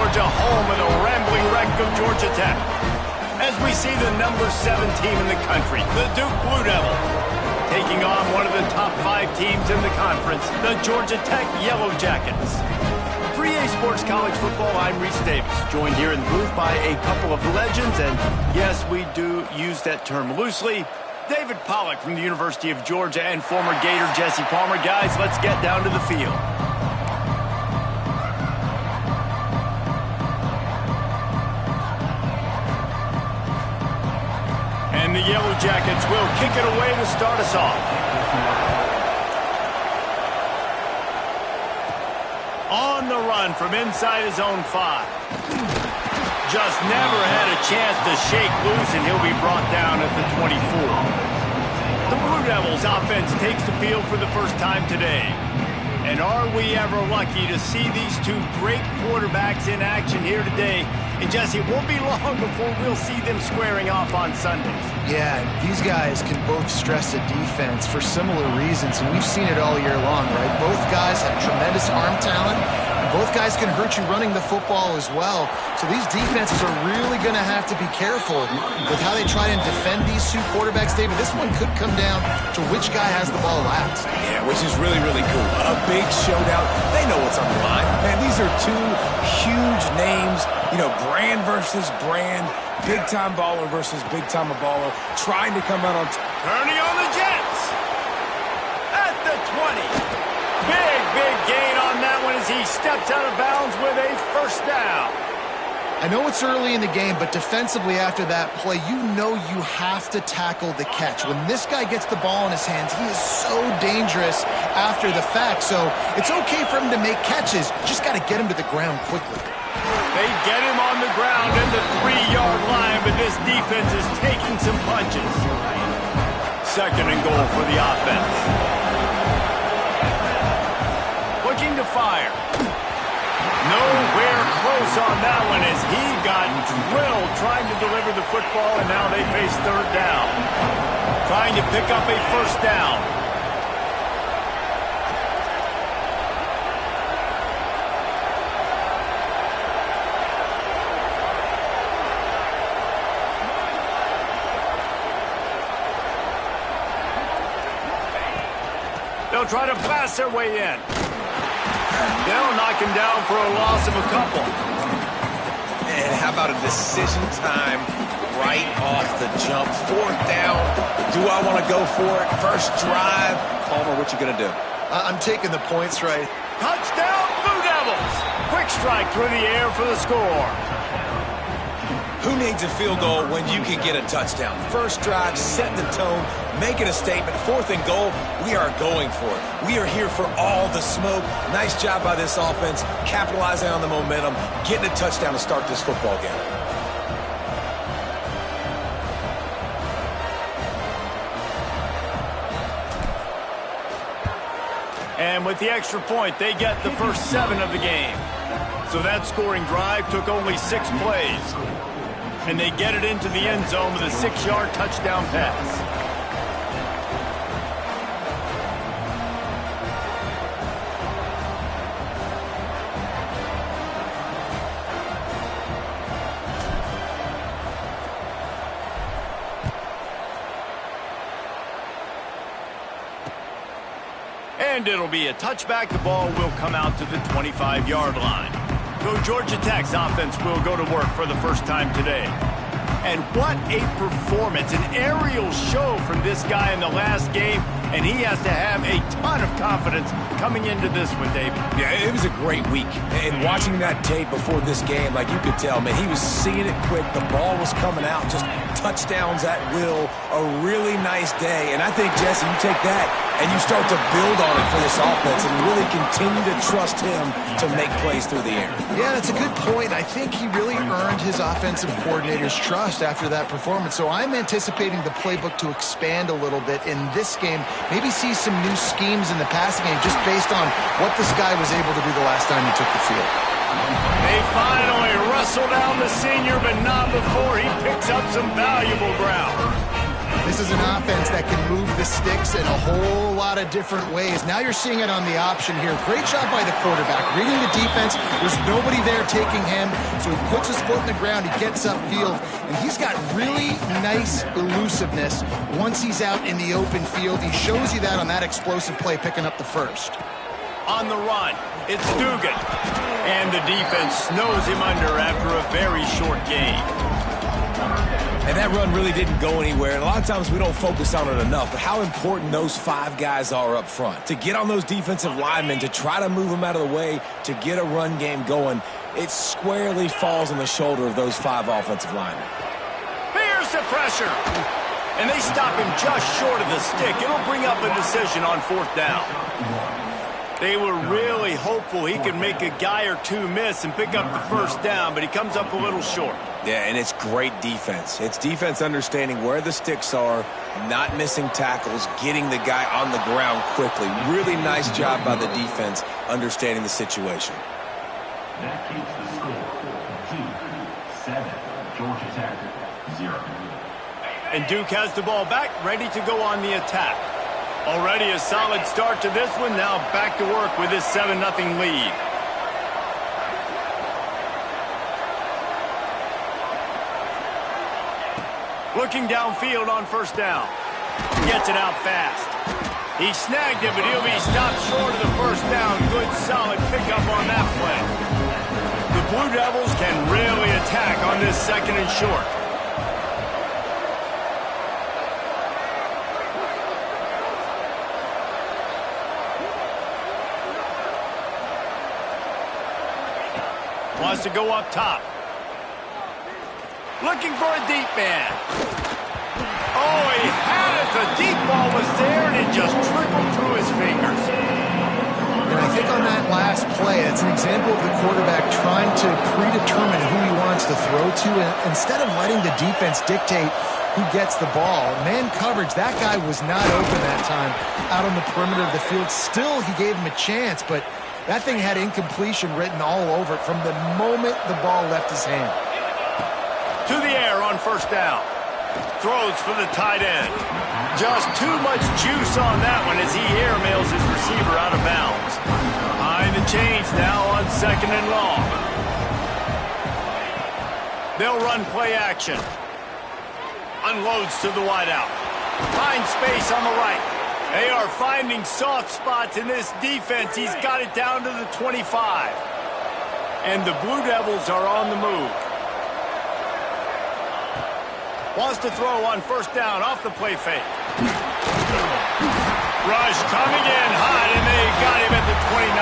Georgia, home of the rambling wreck of Georgia Tech. As we see the number 7 team in the country, the Duke Blue Devils, taking on one of the top 5 teams in the conference, the Georgia Tech Yellow Jackets. For EA Sports College Football, I'm Reese Davis, joined here in the booth by a couple of legends, and yes, we do use that term loosely. David Pollack from the University of Georgia and former Gator Jesse Palmer. Guys, let's get down to the field. And the Yellow Jackets will kick it away to start us off. On the run from inside his own 5. Just never had a chance to shake loose, and he'll be brought down at the 24. The Blue Devils offense takes the field for the first time today. And are we ever lucky to see these two great quarterbacks in action here today? And Jesse, it won't be long before we'll see them squaring off on Sundays. Yeah, these guys can both stress a defense for similar reasons, and we've seen it all year long, right? Both guys have tremendous arm talent, and both guys can hurt you running the football as well. So these defenses are really going to have to be careful with how they try and defend these two quarterbacks, David. This one could come down to which guy has the ball last. Yeah, which is really, really cool. A big showdown. They know what's on the line. Man, these are two huge names. You know, brand versus brand, big-time baller versus big-time baller, trying to come out on Turning on the Jets. At the 20. Big gain on that one as he steps out of bounds with a first down. I know it's early in the game, but defensively after that play, you know you have to tackle the catch. When this guy gets the ball in his hands, he is so dangerous after the fact. So it's okay for him to make catches. Just got to get him to the ground quickly. They get him on the ground in the 3-yard line, but this defense is taking some punches. Second and goal for the offense. Looking to fire. Nowhere close on that one as he got drilled trying to deliver the football, and now they face third down. Trying to pick up a first down. They'll try to blast their way in. They'll knock him down for a loss of a couple. And how about a decision time right off the jump? 4th down. Do I want to go for it? First drive. Palmer, what you going to do? I'm taking the points right. Touchdown, Blue Devils. Quick strike through the air for the score. Who needs a field goal when you can get a touchdown? First drive, setting the tone, making a statement. 4th and goal, we are going for it. We are here for all the smoke. Nice job by this offense, capitalizing on the momentum, getting a touchdown to start this football game. And with the extra point, they get the first 7 of the game. So that scoring drive took only 6 plays. And they get it into the end zone with a 6-yard touchdown pass. And it'll be a touchback. The ball will come out to the 25-yard line. So Georgia Tech's offense will go to work for the first time today. And what a performance, an aerial show from this guy in the last game, and he has to have a ton of confidence coming into this one, David. Yeah, it was a great week. And watching that tape before this game, like you could tell, man, he was seeing it quick. The ball was coming out, just touchdowns at will. A really nice day. And I think, Jesse, you take that and you start to build on it for this offense and really continue to trust him to make plays through the air. Yeah, that's a good point. I think he really earned his offensive coordinator's trust after that performance. So I'm anticipating the playbook to expand a little bit in this game. Maybe see some new schemes in the passing game just based on what this guy was able to do the last time he took the field. They finally wrestle down the senior, but not before he picks up some valuable ground. This is an offense that can move the sticks in a whole lot of different ways. Now you're seeing it on the option here. Great job by the quarterback. Reading the defense, there's nobody there taking him, so he puts his foot in the ground, he gets upfield, and he's got really nice elusiveness once he's out in the open field. He shows you that on that explosive play, picking up the first. On the run, it's Dugan. And the defense snows him under after a very short gain. And that run really didn't go anywhere. And a lot of times we don't focus on it enough, but how important those 5 guys are up front. To get on those defensive linemen, to try to move them out of the way, to get a run game going, it squarely falls on the shoulder of those 5 offensive linemen. Here's the pressure. And they stop him just short of the stick. It'll bring up a decision on 4th down. They were really hopeful he could make a guy or 2 miss and pick up the 1st down, but he comes up a little short. Yeah, and it's great defense. It's defense understanding where the sticks are, not missing tackles, getting the guy on the ground quickly. Really nice job by the defense understanding the situation. That keeps the score 2-7. Georgia Tech 0. And Duke has the ball back, ready to go on the attack. Already a solid start to this one. Now back to work with this 7-0 lead. Looking downfield on 1st down. Gets it out fast. He snagged it, but he'll be stopped short of the 1st down. Good, solid pickup on that play. The Blue Devils can really attack on this 2nd and short. Wants to go up top. Looking for a deep man. Oh, he had it. The deep ball was there, and it just trickled through his fingers. And I think on that last play, it's an example of the quarterback trying to predetermine who he wants to throw to, and instead of letting the defense dictate who gets the ball. Man coverage, that guy was not open that time out on the perimeter of the field. Still, he gave him a chance, but that thing had incompletion written all over it from the moment the ball left his hand. To the air on 1st down. Throws for the tight end. Just too much juice on that one as he airmails his receiver out of bounds. Behind the chains now on 2nd and long. They'll run play action. Unloads to the wideout. Finds space on the right. They are finding soft spots in this defense. He's got it down to the 25. And the Blue Devils are on the move. Wants to throw on 1st down off the play fake. Rush coming in hot, and they got him at the 29.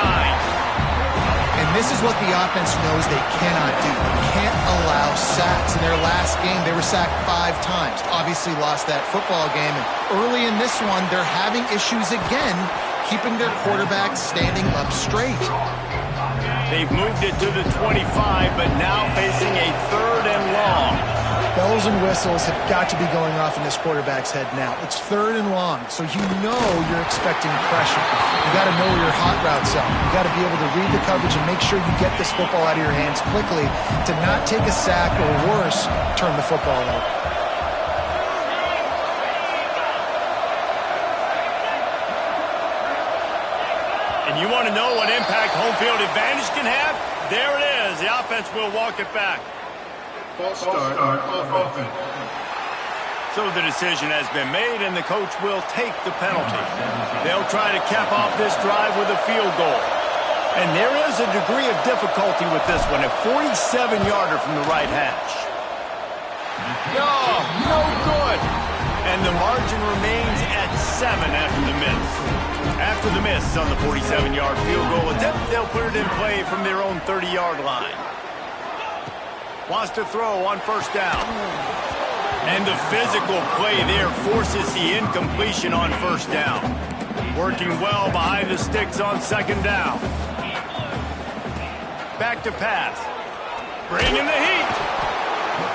And this is what the offense knows they cannot do. They can't allow sacks. In their last game, they were sacked 5 times. Obviously lost that football game. And early in this one, they're having issues again, keeping their quarterback standing up straight. They've moved it to the 25, but now facing a 3rd and long. Bells and whistles have got to be going off in this quarterback's head now. It's 3rd and long, so you know you're expecting pressure. You got to know where your hot routes are. You got to be able to read the coverage and make sure you get this football out of your hands quickly to not take a sack or worse, turn the football over. And you want to know what impact home field advantage can have? There it is. The offense will walk it back. False start on offense. So the decision has been made, and the coach will take the penalty. They'll try to cap off this drive with a field goal. And there is a degree of difficulty with this one, a 47-yarder from the right hash. No good. And the margin remains at 7 after the miss. After the miss on the 47-yard field goal attempt, they'll put it in play from their own 30-yard line. Wants to throw on 1st down. And the physical play there forces the incompletion on 1st down. Working well behind the sticks on 2nd down. Back to pass. Bringing the heat.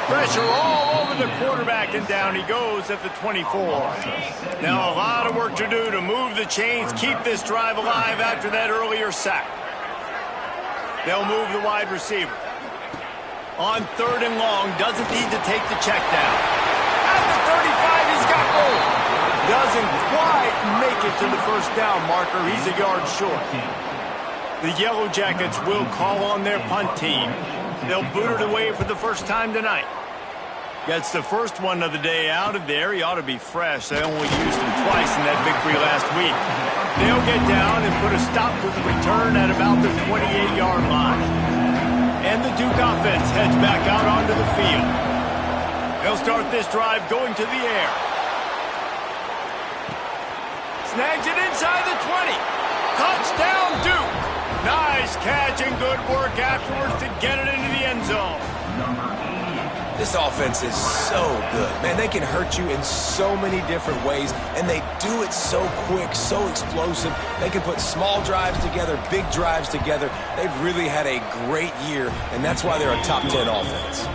Pressure all over the quarterback, and down he goes at the 24. Now a lot of work to do to move the chains, keep this drive alive after that earlier sack. They'll move the wide receiver. On 3rd and long, doesn't need to take the check down. At the 35, he's got Doesn't quite make it to the first down marker. He's a yard short. The Yellow Jackets will call on their punt team. They'll boot it away for the first time tonight. Gets the first one of the day out of there. He ought to be fresh. They only used him twice in that victory last week. They'll get down and put a stop to the return at about the 28-yard line. And the Duke offense heads back out onto the field. They'll start this drive going to the air. Snags it inside the 20. Touchdown, Duke. Nice catch and good work afterwards to get it into the end zone. This offense is so good. Man, they can hurt you in so many different ways, and they do it so quick, so explosive. They can put small drives together, big drives together. They've really had a great year, and that's why they're a top 10 offense.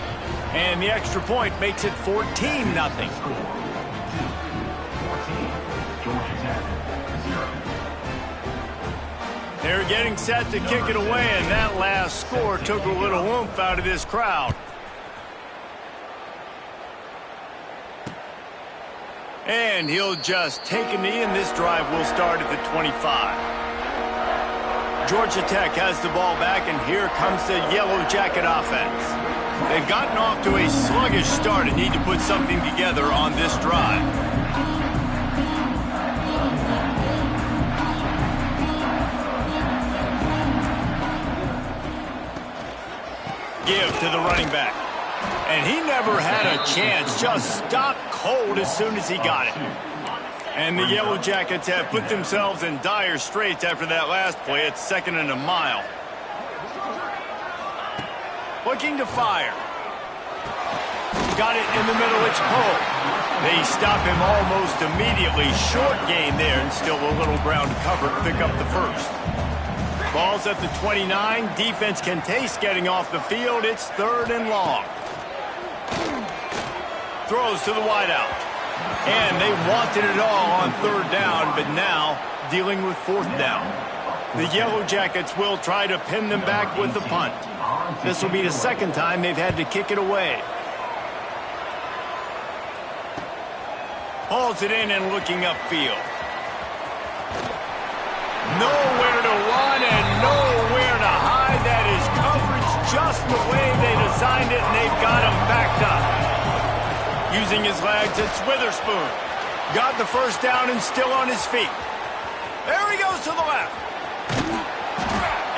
And the extra point makes it 14-0. They're getting set to kick it away, and that last score took a little oomph out of this crowd. And he'll just take a knee, and this drive will start at the 25. Georgia Tech has the ball back, and here comes the Yellow Jacket offense. They've gotten off to a sluggish start and need to put something together on this drive. Give to the running back. And he never had a chance, just stopped cold as soon as he got it. And the Yellow Jackets have put themselves in dire straits after that last play. It's 2nd and a mile. Looking to fire. Got it in the middle, it's Poe. They stop him almost immediately. Short gain there, and still a little ground to cover to pick up the first. Ball's at the 29. Defense can taste getting off the field. It's 3rd and long. Throws to the wideout. And they wanted it all on 3rd down, but now dealing with 4th down. The Yellow Jackets will try to pin them back with the punt. This will be the 2nd time they've had to kick it away. Hauls it in and looking upfield. Nowhere to run and nowhere to hide. That is coverage just the way they designed it, and they've got him backed up. Using his legs, it's Witherspoon. Got the first down and still on his feet. There he goes to the left.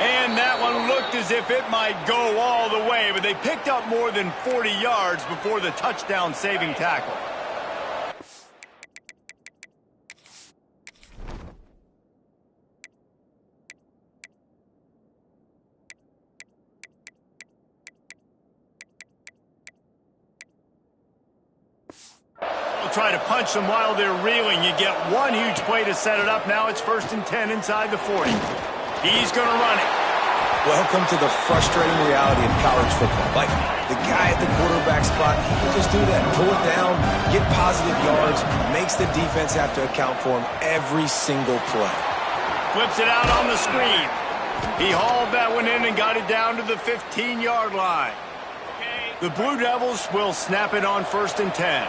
And that one looked as if it might go all the way, but they picked up more than 40 yards before the touchdown-saving tackle. Try to punch them while they're reeling. You get one huge play to set it up. Now it's 1st and 10 inside the 40. He's going to run it. Welcome to the frustrating reality of college football. Like, the guy at the quarterback spot, he can just do that. Pull it down, get positive yards, makes the defense have to account for him every single play. Flips it out on the screen. He hauled that one in and got it down to the 15-yard line. The Blue Devils will snap it on 1st and 10.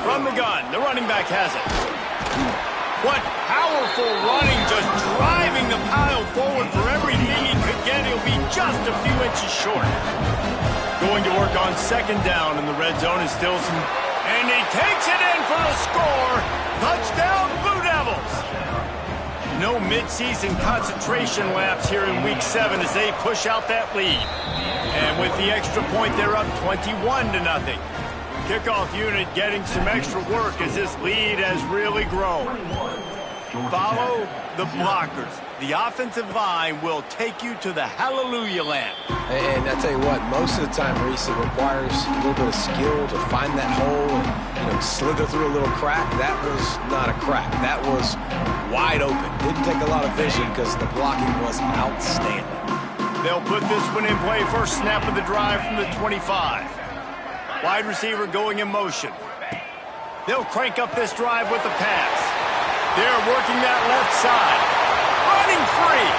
From the gun, the running back has it. What powerful running, just driving the pile forward for everything he could get. He'll be just a few inches short. Going to work on 2nd down in the red zone is Stilson. And he takes it in for the score. Touchdown, Blue Devils. No midseason concentration lapse here in Week 7 as they push out that lead. And with the extra point, they're up 21-0. Kickoff unit getting some extra work as this lead has really grown. Follow the blockers. The offensive line will take you to the hallelujah land. And I tell you what, most of the time, Reese, it requires a little bit of skill to find that hole and slither through a little crack. That was not a crack. That was wide open. Didn't take a lot of vision because the blocking was outstanding. They'll put this one in play. First snap of the drive from the 25. Wide receiver going in motion. They'll crank up this drive with the pass. They're working that left side. Running free.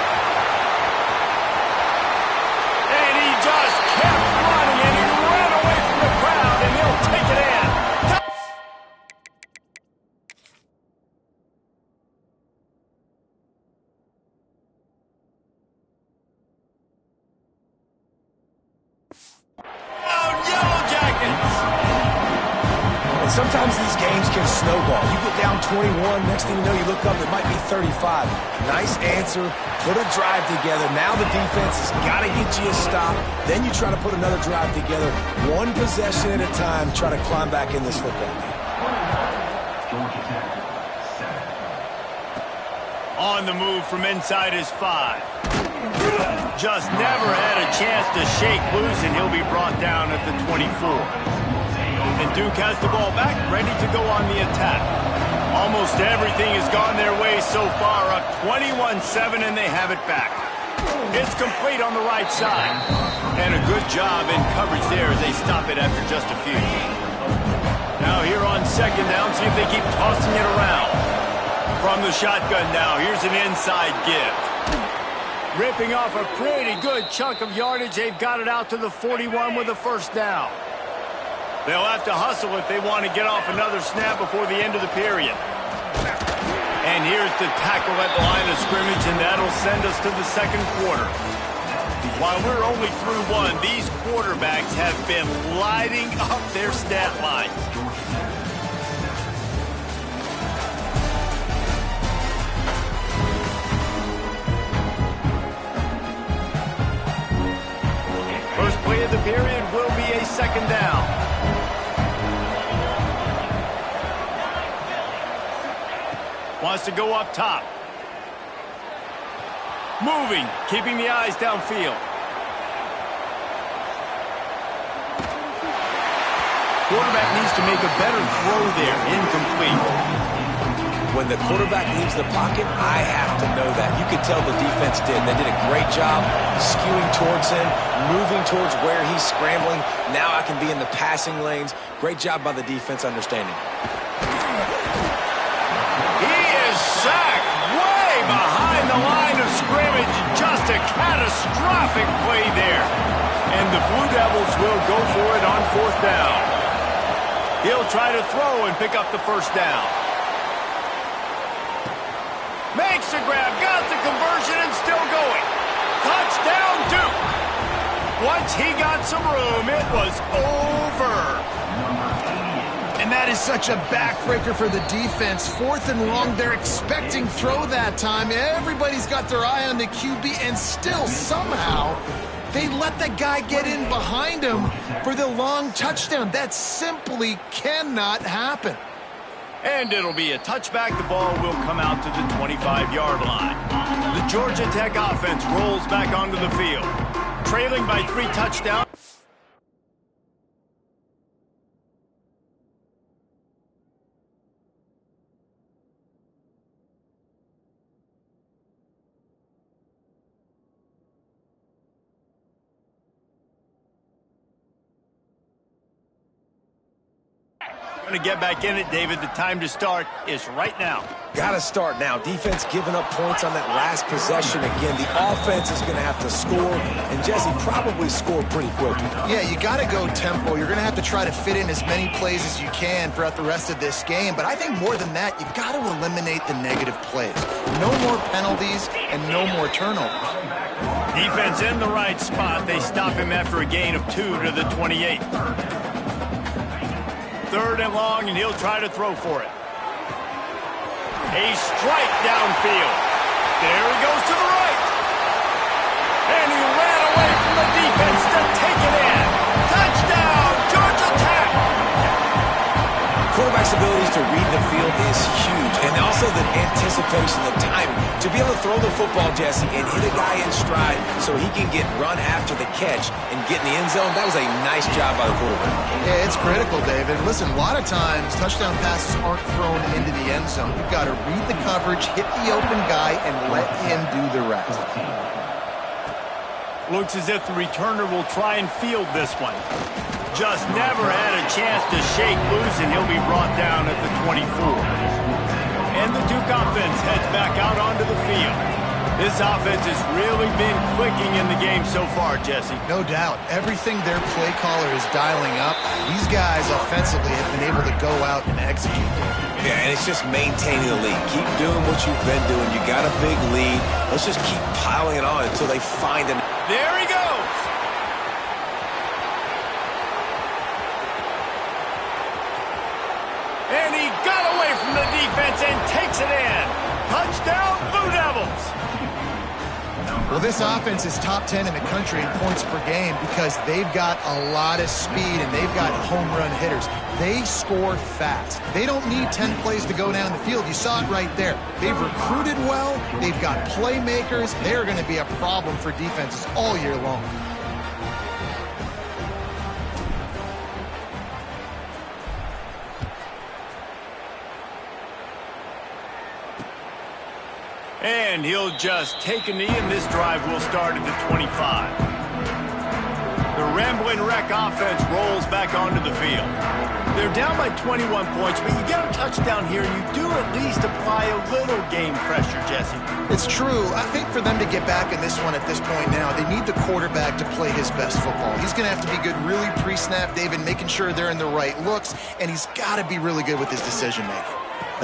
And he just kept running, and he ran away from the crowd, and he'll take it in. Sometimes these games can snowball. You get down 21, next thing you know, you look up, it might be 35. Nice answer, put a drive together. Now the defense has got to get you a stop. Then you try to put another drive together. One possession at a time, try to climb back in this football game. Georgia Tech, 7. On the move from inside his 5. Just never had a chance to shake loose, and he'll be brought down at the 24. And Duke has the ball back, ready to go on the attack. Almost everything has gone their way so far, up 21-7, and they have it back. It's complete on the right side. And a good job in coverage there as they stop it after just a few. Now here on second down, see if they keep tossing it around. From the shotgun now, here's an inside give. Ripping off a pretty good chunk of yardage. They've got it out to the 41 with a first down. They'll have to hustle if they want to get off another snap before the end of the period. And here's the tackle at the line of scrimmage, and that'll send us to the second quarter. While we're only through one, these quarterbacks have been lighting up their stat lines. First play of the period will be a second down. Wants to go up top. Moving, keeping the eyes downfield. Quarterback needs to make a better throw there. Incomplete. When the quarterback leaves the pocket, I have to know that. You could tell the defense did. They did a great job skewing towards him, moving towards where he's scrambling. Now I can be in the passing lanes. Great job by the defense understanding. Sacked way behind the line of scrimmage. Just a catastrophic play there. And the Blue Devils will go for it on fourth down. He'll try to throw and pick up the first down. Makes the grab, got the conversion, and still going. Touchdown, Duke. Once he got some room, it was over. And that is such a backbreaker for the defense. Fourth and long, they're expecting throw that time. Everybody's got their eye on the QB, and still somehow they let the guy get in behind him for the long touchdown. That simply cannot happen. And it'll be a touchback. The ball will come out to the 25-yard line. The Georgia Tech offense rolls back onto the field. Trailing by 3 touchdowns. Going to get back in it, David. The time to start is right now. Got to start now. Defense giving up points on that last possession again. The offense is going to have to score, and Jesse probably score pretty quickly. Yeah, you got to go tempo. You're going to have to try to fit in as many plays as you can throughout the rest of this game. But I think more than that, you've got to eliminate the negative plays. No more penalties and no more turnovers. Defense in the right spot. They stop him after a gain of 2 to the 28. Third and long, and he'll try to throw for it. A strike downfield. There he goes to the right. And he ran away from the defense to take it in. Touchdown, Georgia Tech. Quarterback's quarterback's abilities to read the field is huge, and also the anticipation, the timing. To be able to throw the football, Jesse, and hit a guy in stride so he can get run after the catch and get in the end zone, that was a nice job by the quarterback. Yeah, it's critical, David. Listen, a lot of times touchdown passes aren't thrown into the end zone. You've got to read the coverage, hit the open guy, and let him do the rest. Looks as if the returner will try and field this one. Just never had a chance to shake loose, and he'll be brought down at the 24. And the Duke offense heads back out onto the field. This offense has really been clicking in the game so far, Jesse. No doubt. Everything their play caller is dialing up, these guys offensively have been able to go out and execute. Yeah, and it's just maintaining the lead. Keep doing what you've been doing. You got a big lead. Let's just keep piling it on until they find an... There he goes. And he got away from the defense and takes it in. Touchdown, Blue Devils. Well, this offense is top 10 in the country in points per game because they've got a lot of speed and they've got home run hitters. They score fast. They don't need 10 plays to go down the field. You saw it right there. They've recruited well. They've got playmakers. They're going to be a problem for defenses all year long. And he'll just take a knee, and this drive will start at the 25. The Ramblin' Wreck offense rolls back onto the field. They're down by 21 points, but you get a touchdown here, and you do at least apply a little game pressure, Jesse. It's true. I think for them to get back in this one at this point now, they need the quarterback to play his best football. He's going to have to be good really pre-snap, David, making sure they're in the right looks, and he's got to be really good with his decision-making.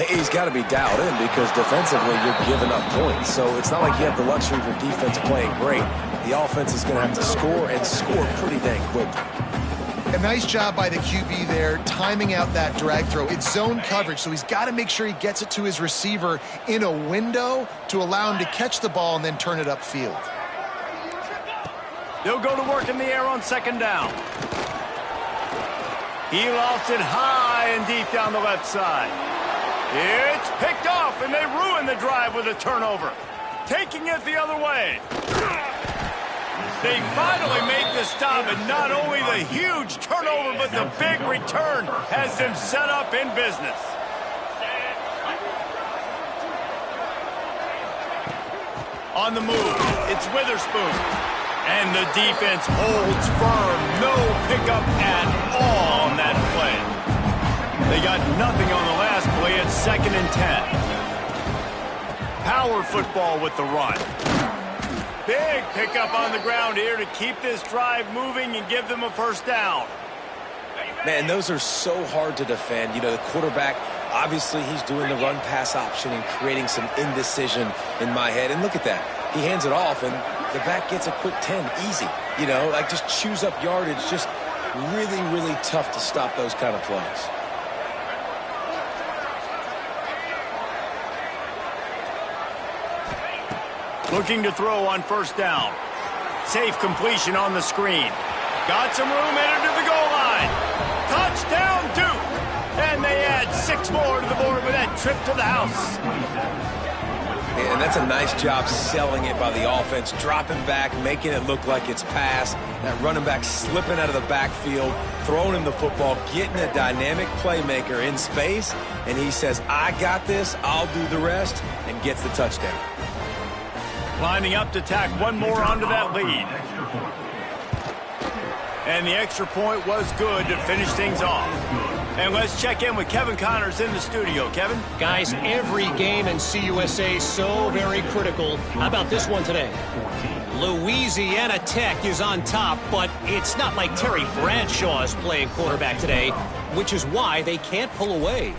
He's got to be dialed in because defensively you're giving up points. So it's not like you have the luxury of your defense playing great. The offense is going to have to score and score pretty dang quickly. A nice job by the QB there, timing out that drag throw. It's zone coverage, so he's got to make sure he gets it to his receiver in a window to allow him to catch the ball and then turn it upfield. They'll go to work in the air on second down. He lofts it high and deep down the left side. It's picked off, and they ruin the drive with a turnover. Taking it the other way. They finally make the stop, and not only the huge turnover, but the big return has them set up in business. On the move, it's Witherspoon. And the defense holds firm. No pickup at all on that play. They got nothing on the last play. It's 2nd and 10. Power football with the run. Big pickup on the ground here to keep this drive moving and give them a first down. Man, those are so hard to defend. You know, the quarterback, obviously he's doing the run-pass option and creating some indecision in my head. And look at that. He hands it off, and the back gets a quick 10. Easy. You know, like just chews up yardage. Just really, really tough to stop those kind of plays. Looking to throw on first down. Safe completion on the screen. Got some room, entered to the goal line. Touchdown, Duke! And they add 6 more to the board with that trip to the house. And that's a nice job selling it by the offense, dropping back, making it look like it's pass. That running back slipping out of the backfield, throwing him the football, getting a dynamic playmaker in space, and he says, I got this, I'll do the rest, and gets the touchdown. Lining up to tack one more onto that lead. And the extra point was good to finish things off. And let's check in with Kevin Connors in the studio. Kevin? Guys, every game in CUSA so very critical. How about this one today? Louisiana Tech is on top, but it's not like Terry Bradshaw is playing quarterback today, which is why they can't pull away.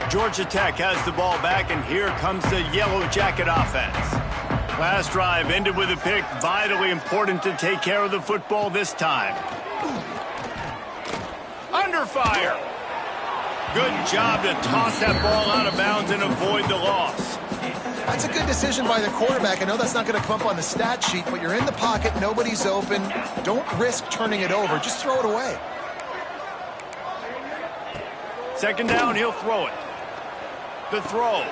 Georgia Tech has the ball back, and here comes the Yellow Jacket offense. Last drive ended with a pick. Vitally important to take care of the football this time. Under fire. Good job to toss that ball out of bounds and avoid the loss. That's a good decision by the quarterback. I know that's not going to come up on the stat sheet, but you're in the pocket, nobody's open. Don't risk turning it over. Just throw it away. Second down, he'll throw it. The throw.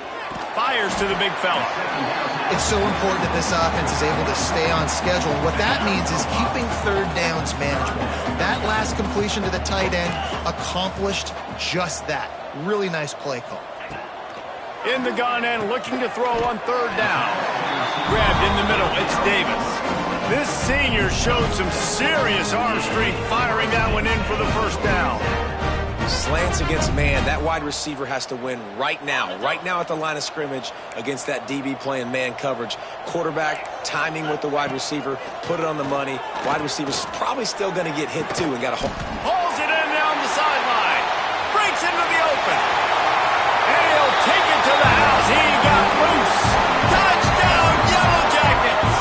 Fires to the big fella. It's so important that this offense is able to stay on schedule. And what that means is keeping third downs management. That last completion to the tight end accomplished just that. Really nice play call. In the gun and looking to throw on third down. Grabbed in the middle, it's Davis. This senior showed some serious arm strength firing that one in for the first down. Slants against man. That wide receiver has to win right now. Right now at the line of scrimmage against that DB playing man coverage. Quarterback timing with the wide receiver. Put it on the money. Wide receiver's probably still going to get hit too and got a hold. Pulls it in down the sideline. Breaks into the open. And he'll take it to the house. He got loose. Touchdown, Yellow Jackets.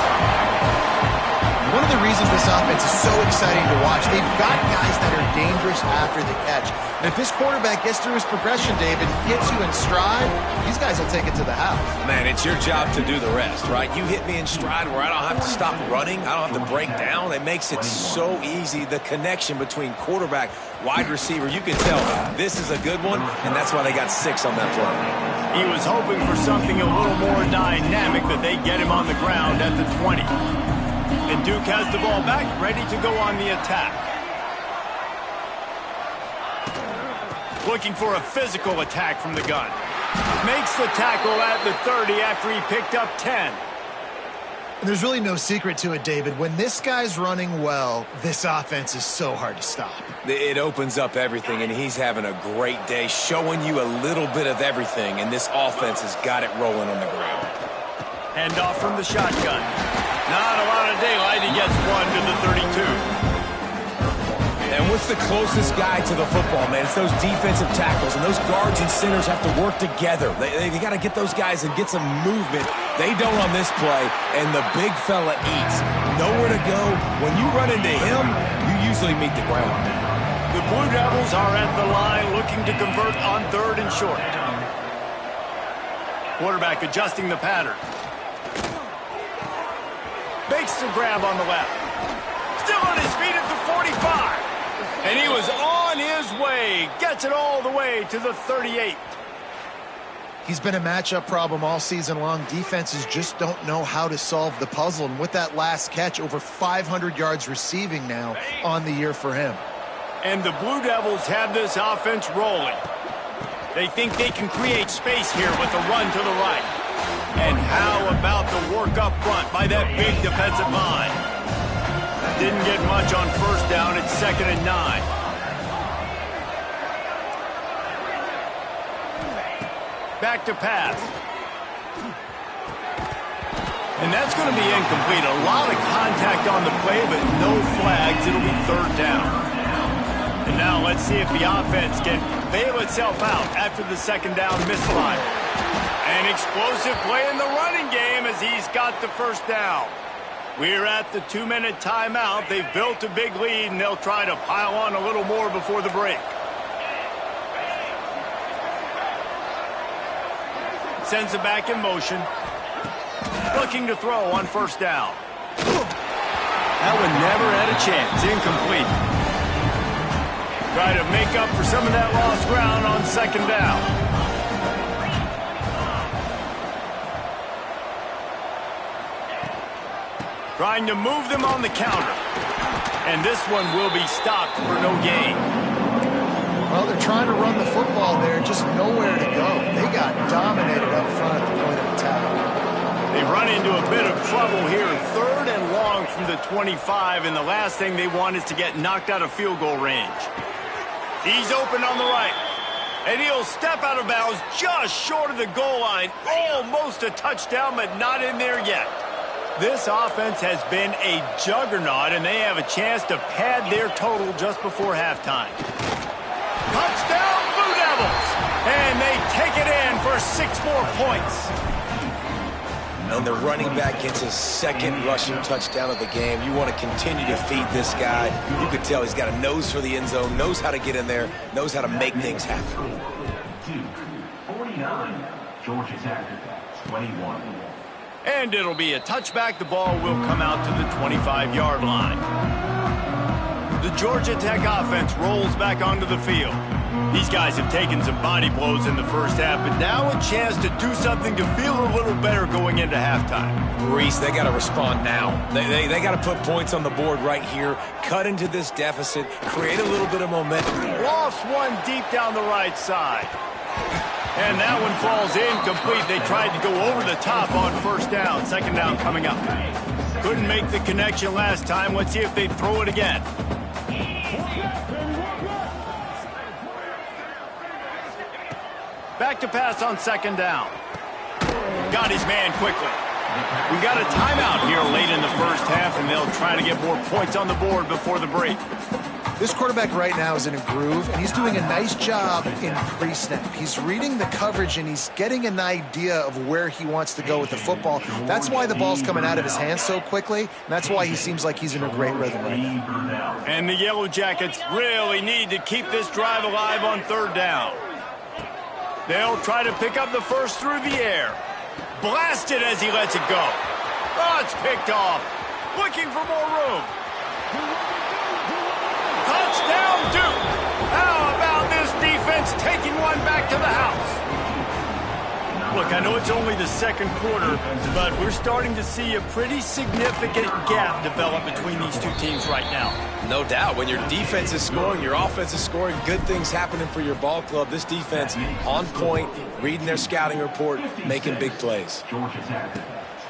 One of the reasons this offense is so exciting to watch, they've got guys that are dangerous after the catch. And if this quarterback gets through his progression, David, gets you in stride, these guys will take it to the house. Man, it's your job to do the rest, right? You hit me in stride where I don't have to stop running. I don't have to break down. It makes it so easy, the connection between quarterback, wide receiver. You can tell this is a good one, and that's why they got 6 on that play. He was hoping for something a little more dynamic, that they get him on the ground at the 20. And Duke has the ball back, ready to go on the attack. Looking for a physical attack from the gun. Makes the tackle at the 30 after he picked up 10. And there's really no secret to it, David. When this guy's running well, this offense is so hard to stop. It opens up everything, and he's having a great day, showing you a little bit of everything, and this offense has got it rolling on the ground. Hand off from the shotgun. Not a lot of daylight. He gets 1 to the 32. And what's the closest guy to the football, man? It's those defensive tackles, and those guards and centers have to work together. They got to get those guys and get some movement. They don't on this play, and the big fella eats. Nowhere to go. When you run into him, you usually meet the ground. The Blue Devils are at the line looking to convert on third and short. Quarterback adjusting the pattern. Makes the grab on the left. Still on his feet at the 45. And he was on his way. Gets it all the way to the 38. He's been a matchup problem all season long. Defenses just don't know how to solve the puzzle. And with that last catch, over 500 yards receiving now on the year for him. And the Blue Devils have this offense rolling. They think they can create space here with the run to the right. And how about the work up front by that big defensive line? Didn't get much on first down. It's 2nd and 9. Back to pass. And that's going to be incomplete. A lot of contact on the play, but no flags. It'll be 3rd down. And now let's see if the offense can bail itself out after the 2nd down misfire. An explosive play in the running game as he's got the 1st down. We're at the 2-minute timeout. They've built a big lead, and they'll try to pile on a little more before the break. Sends it back in motion. Looking to throw on 1st down. That one never had a chance. Incomplete. Try to make up for some of that lost ground on 2nd down. Trying to move them on the counter. And this one will be stopped for no gain. Well, they're trying to run the football there, just nowhere to go. They got dominated up front at the point of attack. They run into a bit of trouble here. 3rd and long from the 25, and the last thing they want is to get knocked out of field goal range. He's open on the right. And he'll step out of bounds just short of the goal line. Almost a touchdown, but not in there yet. This offense has been a juggernaut, and they have a chance to pad their total just before halftime. Touchdown, Blue Devils! And they take it in for 6 more points. And the running back gets his 2nd rushing touchdown of the game. You want to continue to feed this guy. You could tell he's got a nose for the end zone, knows how to get in there, knows how to make things happen. Georgia Tech, 21. And it'll be a touchback. The ball will come out to the 25-yard line. The Georgia Tech offense rolls back onto the field. These guys have taken some body blows in the first half, but now a chance to do something to feel a little better going into halftime. Reese, they got to respond now. They got to put points on the board right here, cut into this deficit, create a little bit of momentum. Lost one deep down the right side. And that one falls incomplete. They tried to go over the top on first down. Second down coming up. Couldn't make the connection last time. Let's see if they throw it again. Back to pass on second down. Got his man quickly. We got a timeout here late in the first half, and they'll try to get more points on the board before the break. This quarterback right now is in a groove, and he's doing a nice job in pre-snap. He's reading the coverage, and he's getting an idea of where he wants to go with the football. That's why the ball's coming out of his hands so quickly, and that's why he seems like he's in a great rhythm right now. And the Yellow Jackets really need to keep this drive alive on third down. They'll try to pick up the first through the air. Blasted as he lets it go. Oh, it's picked off. Looking for more room. Touchdown, Duke. How about this defense taking one back to the house? Look, I know it's only the second quarter, but we're starting to see a pretty significant gap develop between these two teams right now. No doubt. When your defense is scoring, your offense is scoring, good things happening for your ball club. This defense on point, reading their scouting report, making big plays. Georgia Tech,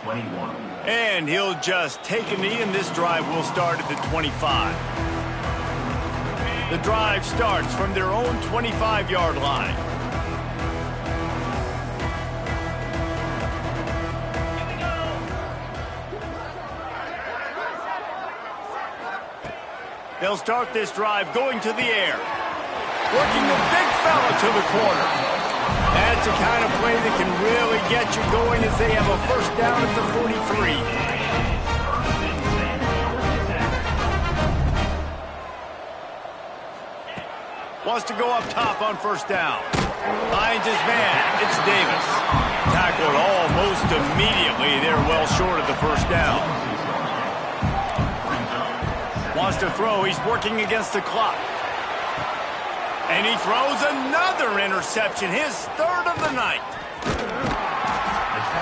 21. And he'll just take a knee, and this drive will start at the 25. The drive starts from their own 25-yard line. They'll start this drive going to the air. Working the big fella to the corner. That's the kind of play that can really get you going as they have a first down at the 43. Wants to go up top on first down. Finds his man. It's Davis. Tackled almost immediately. They're well short of the first down. Wants to throw. He's working against the clock. And he throws another interception, his third of the night.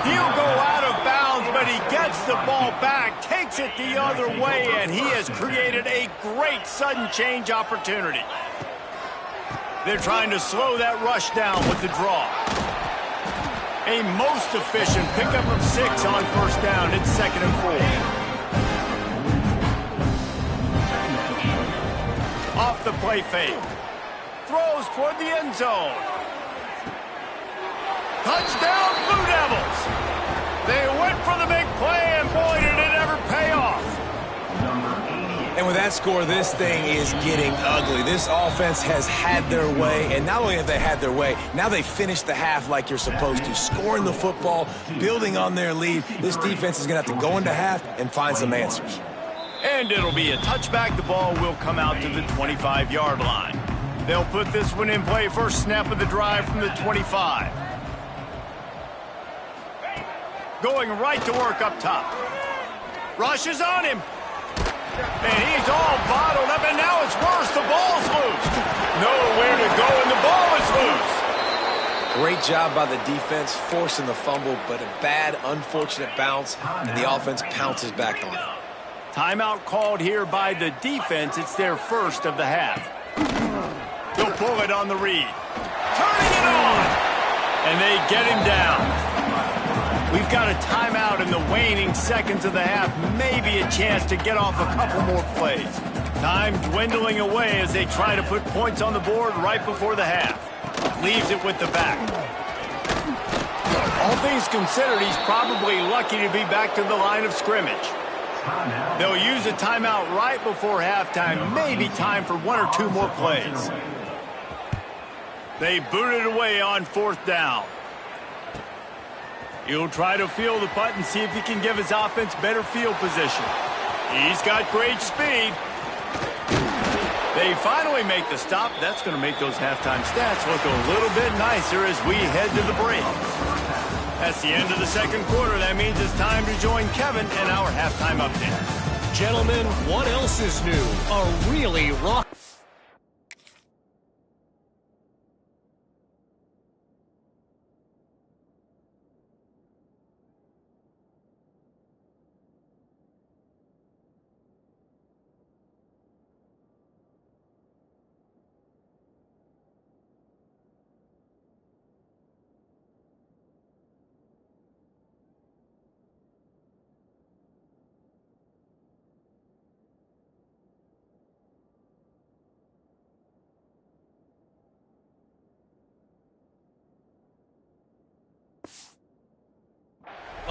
He'll go out of bounds, but he gets the ball back, takes it the other way, and he has created a great sudden change opportunity. They're trying to slow that rush down with the draw. A most efficient pickup of 6 on first down. It's 2nd and 4. Off the play fake. Throws toward the end zone. Touchdown, Blue Devils. They went for the big play, and boy, did it ever pay off. And with that score, this thing is getting ugly. This offense has had their way, and not only have they had their way, now they finished the half like you're supposed to, scoring the football, building on their lead. This defense is going to have to go into half and find some answers. And it'll be a touchback. The ball will come out to the 25-yard line. They'll put this one in play. First snap of the drive from the 25. Going right to work up top. Rush is on him. And he's all bottled up, and now it's worse. The ball's loose. Nowhere to go, and the ball is loose. Great job by the defense, forcing the fumble, but a bad, unfortunate bounce, and the offense pounces back on it. Timeout called here by the defense. It's their first of the half. They'll pull it on the read. Turning it on. And they get him down. We've got a timeout in the waning seconds of the half. Maybe a chance to get off a couple more plays. Time dwindling away as they try to put points on the board right before the half. Leaves it with the back. All things considered, he's probably lucky to be back to the line of scrimmage. They'll use a timeout right before halftime. Maybe time for 1 or 2 more plays. They boot it away on fourth down. He'll try to feel the punt and see if he can give his offense better field position. He's got great speed. They finally make the stop. That's going to make those halftime stats look a little bit nicer as we head to the break. That's the end of the second quarter. That means it's time to join Kevin in our halftime update. Gentlemen, what else is new? A really rock...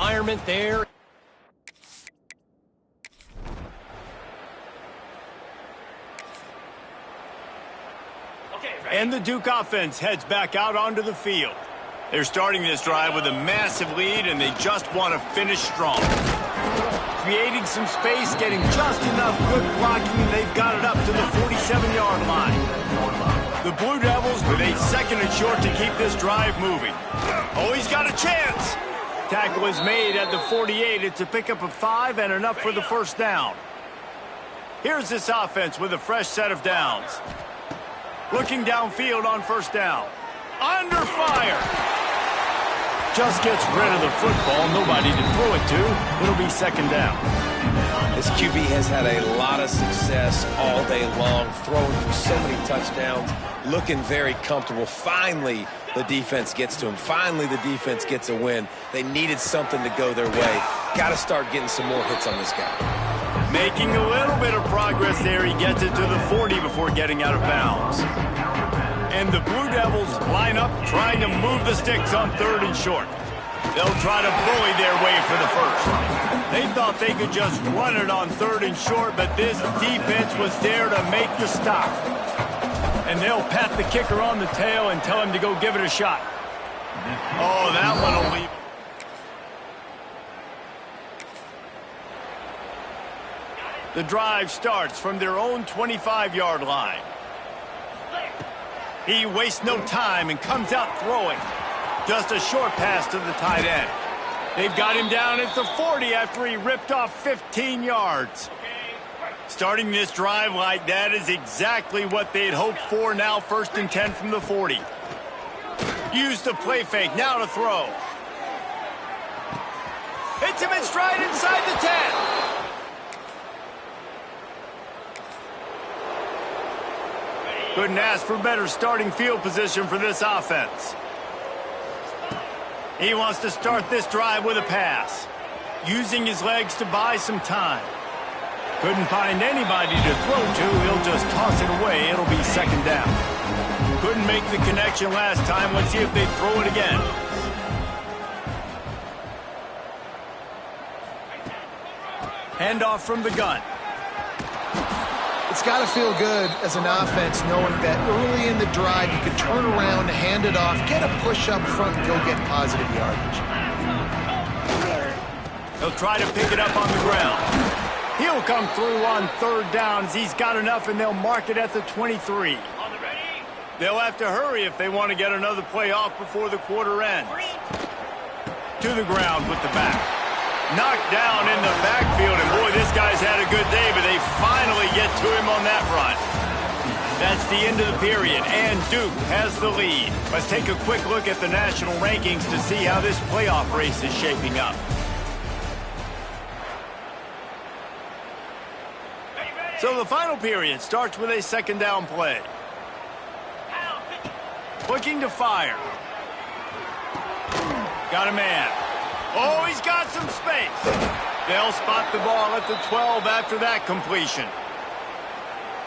environment there. And the Duke offense heads back out onto the field. They're starting this drive with a massive lead, and they just want to finish strong. Creating some space, getting just enough good blocking, and they've got it up to the 47-yard line. The Blue Devils with a second and short to keep this drive moving. Oh, he's got a chance! Tackle is made at the 48. It's a pickup of 5 and enough for the first down. Here's this offense with a fresh set of downs. Looking downfield on first down. Under fire! Just gets rid of the football. Nobody to throw it to. It'll be second down. This QB has had a lot of success all day long, throwing for so many touchdowns, looking very comfortable. Finally, the defense gets to him. Finally, the defense gets a win. They needed something to go their way. Got to start getting some more hits on this guy. Making a little bit of progress there. He gets it to the 40 before getting out of bounds. And the Blue Devils line up trying to move the sticks on third and short. They'll try to bully their way for the first. They thought they could just run it on third and short, but this defense was there to make the stop. And they'll pat the kicker on the tail and tell him to go give it a shot. Oh, that one will leave. The drive starts from their own 25-yard line. He wastes no time and comes out throwing. Just a short pass to the tight end. They've got him down at the 40 after he ripped off 15 yards. Starting this drive like that is exactly what they'd hoped for. Now 1st and 10 from the 40. Use the play fake, now to throw. Hits him in stride inside the 10. Couldn't ask for better starting field position for this offense. He wants to start this drive with a pass, using his legs to buy some time. Couldn't find anybody to throw to. He'll just toss it away. It'll be second down. Couldn't make the connection last time. Let's see if they throw it again. Handoff from the gun. It's got to feel good as an offense knowing that early in the drive you can turn around, hand it off, get a push up front, and go get positive yardage. He'll try to pick it up on the ground. He'll come through on third downs. He's got enough, and they'll mark it at the 23. They'll have to hurry if they want to get another play off before the quarter ends. To the ground with the back. Knocked down in the backfield, and boy, this guy's had a good day, but they finally get to him on that run. That's the end of the period, and Duke has the lead. Let's take a quick look at the national rankings to see how this playoff race is shaping up. So the final period starts with a second down play. Looking to fire. Got a man. Oh, he's got some space. They'll spot the ball at the 12 after that completion.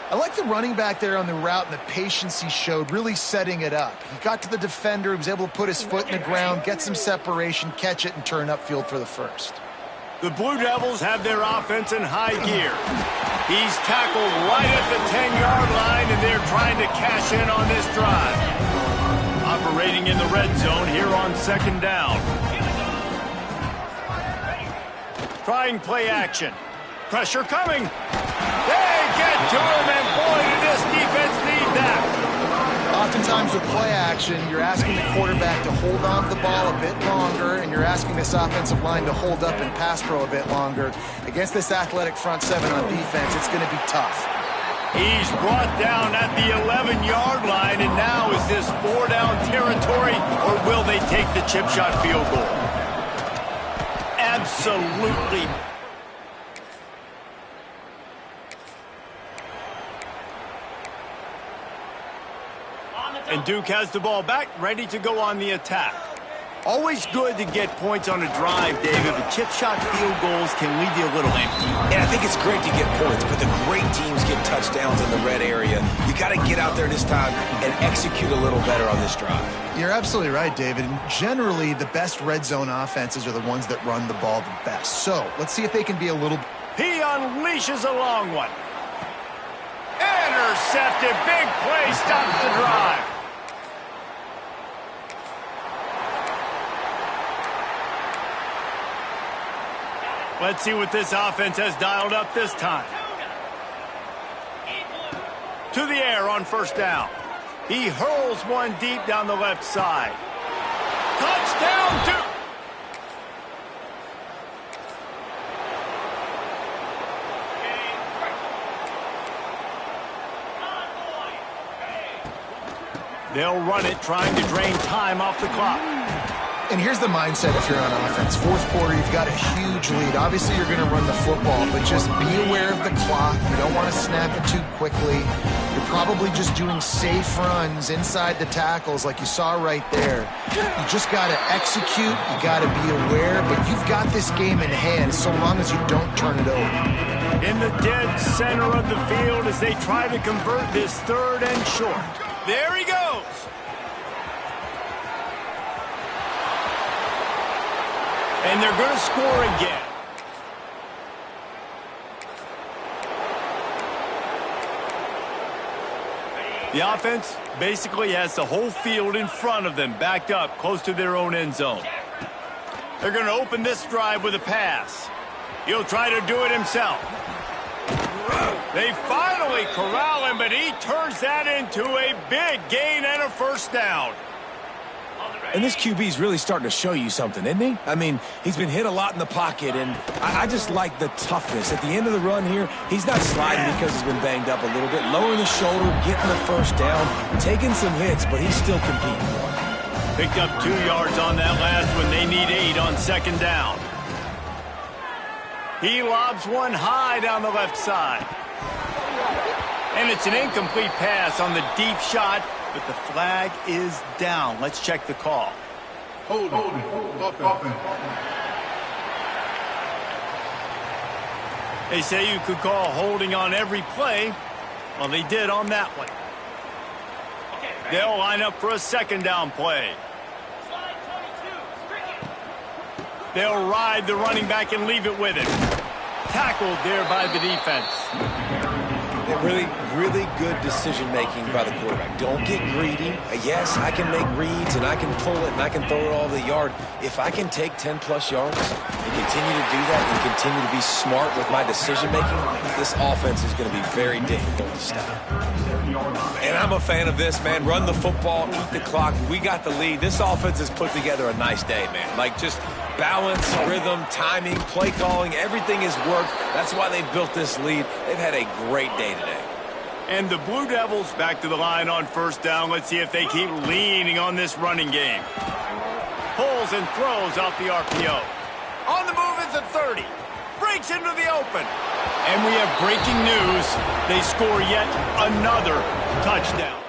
I like the running back there on the route and the patience he showed, really setting it up. He got to the defender, he was able to put his foot in the ground, get some separation, catch it, and turn upfield for the first. The Blue Devils have their offense in high gear. He's tackled right at the 10-yard line, and they're trying to cash in on this drive. Operating in the red zone here on second down. Trying play action. Pressure coming. They get to him, and boy, did this defense need that. Off Oftentimes with play action, you're asking the quarterback to hold on to the ball a bit longer, and you're asking this offensive line to hold up and pass pro a bit longer. Against this athletic front seven on defense, it's going to be tough. He's brought down at the 11-yard line, and now is this 4-down territory, or will they take the chip shot field goal? Absolutely. And Duke has the ball back, ready to go on the attack. Always good to get points on a drive, David, but chip shot field goals can leave you a little empty. And I think it's great to get points, but the great teams get touchdowns in the red area. You got to get out there this time and execute a little better on this drive. You're absolutely right, David. And generally, the best red zone offenses are the ones that run the ball the best. So let's see if they can be a little... He unleashes a long one. Intercepted. Big play stops the drive. Let's see what this offense has dialed up this time. To the air on first down. He hurls one deep down the left side. Touchdown, Duke! They'll run it, trying to drain time off the clock. And here's the mindset if you're on offense. Fourth quarter, you've got a huge lead. Obviously, you're going to run the football, but just be aware of the clock. You don't want to snap it too quickly. You're probably just doing safe runs inside the tackles like you saw right there. You just got to execute. You got to be aware, but you've got this game in hand so long as you don't turn it over. In the dead center of the field as they try to convert this third and short. There he goes. And they're going to score again. The offense basically has the whole field in front of them, backed up close to their own end zone. They're going to open this drive with a pass. He'll try to do it himself. They finally corral him, but he turns that into a big gain and a first down. And this QB's really starting to show you something, isn't he? I mean, he's been hit a lot in the pocket, and I just like the toughness. At the end of the run here, he's not sliding because he's been banged up a little bit. Lowering the shoulder, getting the first down, taking some hits, but he's still competing. Picked up 2 yards on that last one. They need 8 on second down. He lobs one high down the left side. And it's an incomplete pass on the deep shot, but the flag is down. Let's check the call. Hold on. They say you could call holding on every play. Well, they did on that one. They'll line up for a second down play. They'll ride the running back and leave it with him. Tackled there by the defense. Really good decision-making by the quarterback. Don't get greedy. Yes, I can make reads, and I can pull it, and I can throw it all over the yard. If I can take 10-plus yards and continue to do that and continue to be smart with my decision-making, this offense is going to be very difficult to stop. And I'm a fan of this, man. Run the football, eat the clock. We got the lead. This offense has put together a nice day, man. Like, just balance, rhythm, timing, play calling, everything has worked. That's why they built this lead. They've had a great day today. And the Blue Devils back to the line on first down. Let's see if they keep leaning on this running game. Pulls and throws off the RPO. On the move is the 30. Breaks into the open. And we have breaking news. They score yet another touchdown.